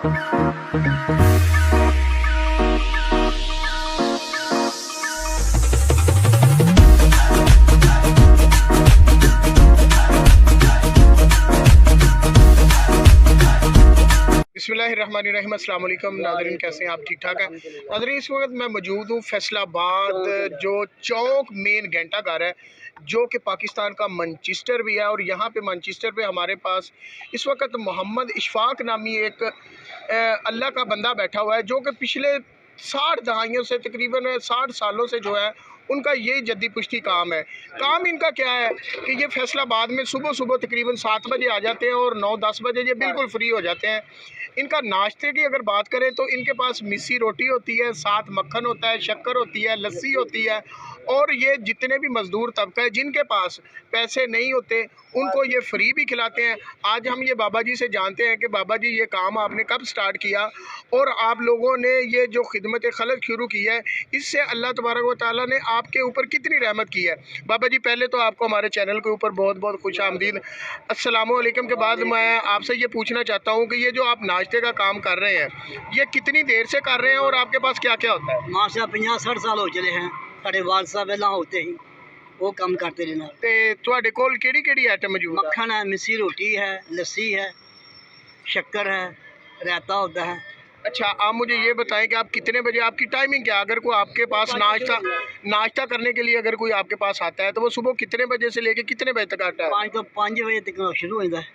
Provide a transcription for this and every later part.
बिस्मिल्लाहिर्रहमानिर्रहीम। अस्सलाम वालेकुम नाज़रीन, कैसे हैं आप? ठीक ठाक हैं नाज़रीन। इस वक्त मैं मौजूद हूँ फैसलाबाद, जो चौक मेन घंटा घर है, जो कि पाकिस्तान का मैनचेस्टर भी है। और यहाँ पे मैनचेस्टर पे हमारे पास इस वक्त मोहम्मद इशफाक नामी एक अल्लाह का बंदा बैठा हुआ है, जो कि पिछले 60 दहाइयों से, तकरीबन 60 सालों से जो है उनका यही जद्दी पुश्ती काम है। काम इनका क्या है कि ये फैसलाबाद में सुबह सुबह तकरीबन 7 बजे आ जाते हैं और 9-10 बजे ये बिल्कुल फ्री हो जाते हैं। इनका नाश्ते की अगर बात करें तो इनके पास मिस्सी रोटी होती है, साथ मक्खन होता है, शक्कर होती है, लस्सी होती है। और ये जितने भी मज़दूर तबका है जिनके पास पैसे नहीं होते उनको ये फ्री भी खिलाते हैं। आज हम ये बाबा जी से जानते हैं कि बाबा जी ये काम आपने कब स्टार्ट किया और आप लोगों ने ये जो खिदमत खलक शुरू की है, इससे अल्लाह तबारक व तआला ने आपके ऊपर कितनी रहमत की है। बाबा जी पहले तो आपको हमारे चैनल के ऊपर बहुत बहुत खुश आमदीद। अस्सलामु अलैकुम के बाद मैं आपसे ये पूछना चाहता हूँ कि ये जो आप नाश्ते का काम कर रहे हैं, ये कितनी देर से कर रहे हैं और आपके पास क्या क्या होता है? माशा 50-60 साल हो चले हैं। साढ़े वाल साहब पहला होते ही वो काम करते रहना। ते तुहाडे कोल केड़ी-केड़ी आइटम मौजूद है? मक्खन है, मिस्सी रोटी है, लस्सी है, शक्कर है, रायता होता है। अच्छा, आप मुझे ये बताएं कि आप कितने बजे, आपकी टाइमिंग क्या है? अगर कोई आपके पास नाश्ता करने के लिए अगर कोई आपके पास आता है तो वो सुबह कितने बजे से लेके कितने बजे तक आता है? 5 बजे तक शुरू होता है।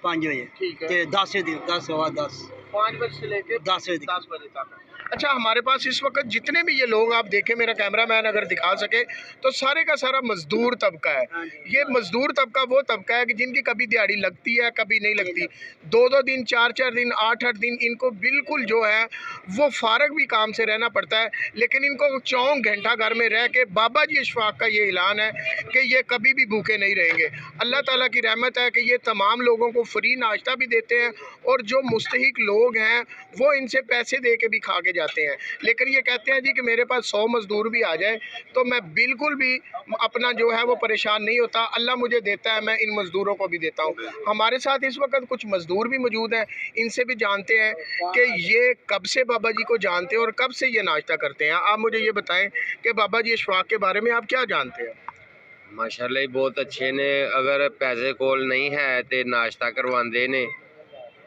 5 बजे ठीक है। 10 बजे 10 सवा 10 5 बजे से लेके 10 बजे 10 बजे तक। अच्छा, हमारे पास इस वक्त जितने भी ये लोग आप देखें, मेरा कैमरामैन अगर दिखा सके तो सारे का सारा मजदूर तबका है। ये मजदूर तबका वो तबका है कि जिनकी कभी दिहाड़ी लगती है, कभी नहीं लगती। 2-2 दिन, 4-4 दिन, 8-8 दिन इनको बिल्कुल जो है वो फारग भी काम से रहना पड़ता है। लेकिन इनको चौक घंटा घर में रह के बाबा जी इशफाक का ये ऐलान है कि ये कभी भी भूखे नहीं रहेंगे। अल्लाह ताला की रहमत है कि ये तमाम लोगों को फ्री नाश्ता भी देते हैं और जो मुस्तहिक लोग हैं वो इनसे पैसे दे के भी खा के जाते हैं। लेकिन ये कहते हैं जी कि मेरे पास 100 मज़दूर भी आ जाए तो मैं बिल्कुल भी अपना जो है वो परेशान नहीं होता। अल्लाह मुझे देता है, मैं इन मज़दूरों को भी देता हूँ। हमारे साथ इस वक्त कुछ मज़दूर भी मौजूद हैं, इनसे भी जानते हैं कि ये कब से बाबा जी को जानते हैं और कब से ये नाश्ता करते हैं। आप मुझे ये बताएं कि बाबा जी इशफाक के बारे में आप क्या जानते हैं? माशाल्लाह बहुत अच्छे ने। अगर पैसे कोल नहीं है तो नाश्ता करवाते ने।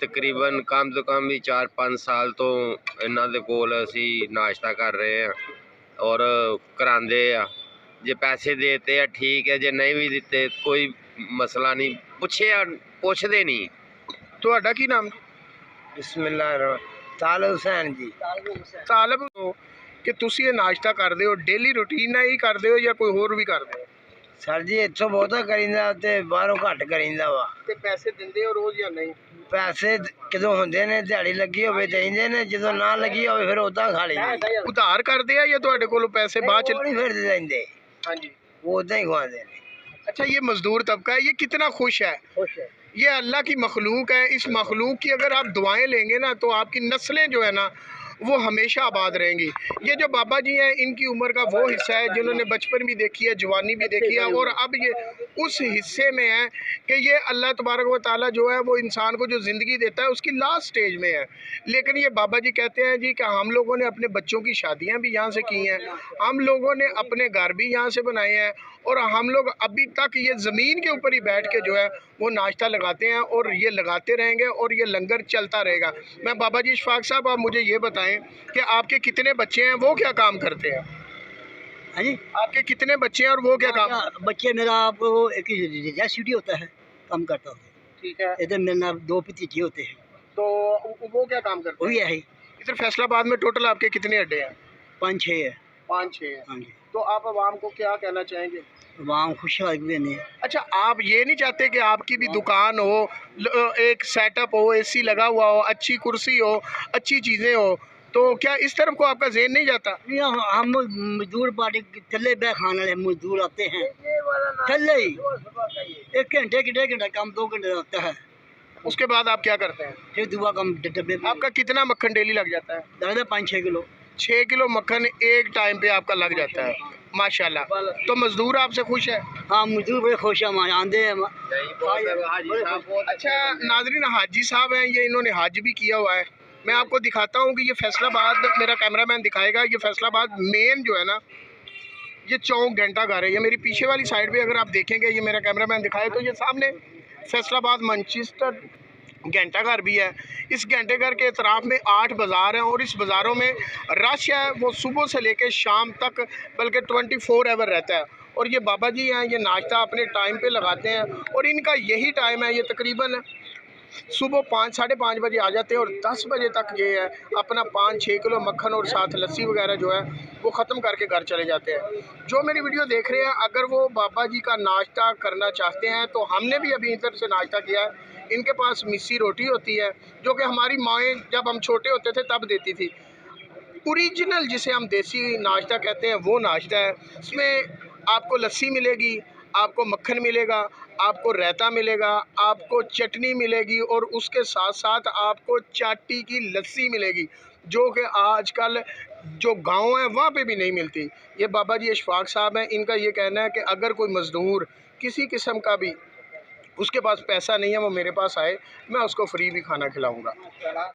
तकरीबन कम तो कम भी 4-5 साल तो इन्हां दे कोल असी नाश्ता कर रहे हैं और करांदे आ। जे पैसे देते हैं ठीक है, जे नहीं भी दिते कोई मसला नहीं, पुछदे नहीं। तुहाडा की नाम? बिस्मिल्लाह तालब हुसैन जी। तालब कि तुसी ये नाश्ता करदे हो, डेली रूटीन है ही करदे हो या कोई होर भी करदे हो? सर जी इत्थों बहुता करींदा ते बाहरों घट करींदा वा। ते पैसे दिंदे हो रोज या नहीं? पैसे कदों होंदे ने, दिहाड़ी लगी होवे देंदे ने, जदों ना लगी होवे फिर उदां खा लईदे। उधार करदे आ या तुहाडे कोलों पैसे बाद च? नहीं फिर देंदे। हाँ जी। वो उदां ही खवांदे ने। अच्छा, ये मजदूर तबका है, ये कितना खुश है? खुश है। ये अल्लाह की मखलूक है। इस मखलूक की अगर आप दुआएं लेंगे ना तो आपकी नस्लें जो है ना वो हमेशा आबाद रहेंगी। ये जो बाबा जी हैं इनकी उम्र का वो हिस्सा है जिन्होंने बचपन भी देखी है, जवानी भी देखी है और अब ये उस हिस्से में है कि ये अल्लाह तबारक व तआला जो है वो इंसान को जो ज़िंदगी देता है उसकी लास्ट स्टेज में है। लेकिन ये बाबा जी कहते हैं जी कि हम लोगों ने अपने बच्चों की शादियाँ भी यहाँ से की हैं, हम लोगों ने अपने घर भी यहाँ से बनाए हैं और हम लोग अभी तक ये ज़मीन के ऊपर ही बैठ के जो है वो नाश्ता लगाते हैं और ये लगाते रहेंगे और ये लंगर चलता रहेगा। मैं बाबा जी इशफाक साहब, आप मुझे ये बताएं कि आपके कितने बच्चे हैं, वो क्या काम करते हैं? हाँ जी, आपके कितने बच्चे हैं और वो क्या काम? बच्चे मेरा आपको एक रेसिडी होता है, काम करता होता है। ठीक है। इधर मेरे ना 2 भतीजे होते हैं, तो वो क्या काम करते वो हैं? भी है ही। इधर फैसलाबाद में टोटल आपके कितने अड्डे हैं? 5-6 है। 5-6 हैं। हाँ जी, तो आप आवाम को क्या कहना चाहेंगे? वहाँ खुश नहीं है। अच्छा, आप ये नहीं चाहते कि आपकी भी दुकान हो, एक सेटअप हो, एसी लगा हुआ हो, अच्छी कुर्सी हो, अच्छी चीज़ें हो, तो क्या इस तरफ को आपका ज़हन नहीं जाता? हम मजदूर पार्टी थले बह खाने वाले मजदूर आते हैं थले ही, 1 घंटे की 1.5 घंटा काम 2 घंटे होता है। उसके बाद आप क्या करते हैं? फिर दुआ काम डब्बे आपका कितना मक्खन डेली लग जाता है? लगता है 5-6 किलो। 6 किलो मक्खन एक टाइम पे आपका लग जाता है। माशाल्लाह। तो मजदूर आपसे खुश है? हाँ मजदूर बड़े खुश हैं, हमारे आंदे हैं। अच्छा नाजरीन, हाजी साहब हैं ये, इन्होंने हज भी किया हुआ है। मैं आपको दिखाता हूँ कि ये फैसलाबाद, मेरा कैमरामैन दिखाएगा, ये फैसलाबाद मेन जो है ना, ये चौक घंटा घर है। ये मेरी पीछे वाली साइड पे अगर आप देखेंगे, ये मेरा कैमरामैन दिखाए तो ये सामने फैसलाबाद मैनचेस्टर घंटा घर भी है। इस घंटे घर के एतराफ़ में 8 बाज़ार हैं और इस बाज़ारों में रश है वो सुबह से लेकर शाम तक, बल्कि 24 आवर रहता है। और ये बाबा जी हैं, ये नाश्ता अपने टाइम पे लगाते हैं और इनका यही टाइम है। ये तकरीबन सुबह 5 साढ़े 5 बजे आ जाते हैं और 10 बजे तक ये है अपना 5-6 किलो मक्खन और साथ लस्सी वगैरह जो है वो ख़त्म करके घर चले जाते हैं। जो मेरी वीडियो देख रहे हैं, अगर वो बाबा जी का नाश्ता करना चाहते हैं तो हमने भी अभी इधर से नाश्ता किया है। इनके पास मिस्सी रोटी होती है जो कि हमारी माएँ जब हम छोटे होते थे तब देती थी। ओरिजिनल जिसे हम देसी नाश्ता कहते हैं वो नाश्ता है। इसमें आपको लस्सी मिलेगी, आपको मक्खन मिलेगा, आपको रायता मिलेगा, आपको चटनी मिलेगी और उसके साथ साथ आपको चाटी की लस्सी मिलेगी, जो कि आजकल जो गांव है वहाँ पे भी नहीं मिलती। ये बाबा जी इशफाक साहब हैं, इनका ये कहना है कि अगर कोई मज़दूर किसी किस्म का भी उसके पास पैसा नहीं है वो मेरे पास आए, मैं उसको फ्री भी खाना खिलाऊँगा।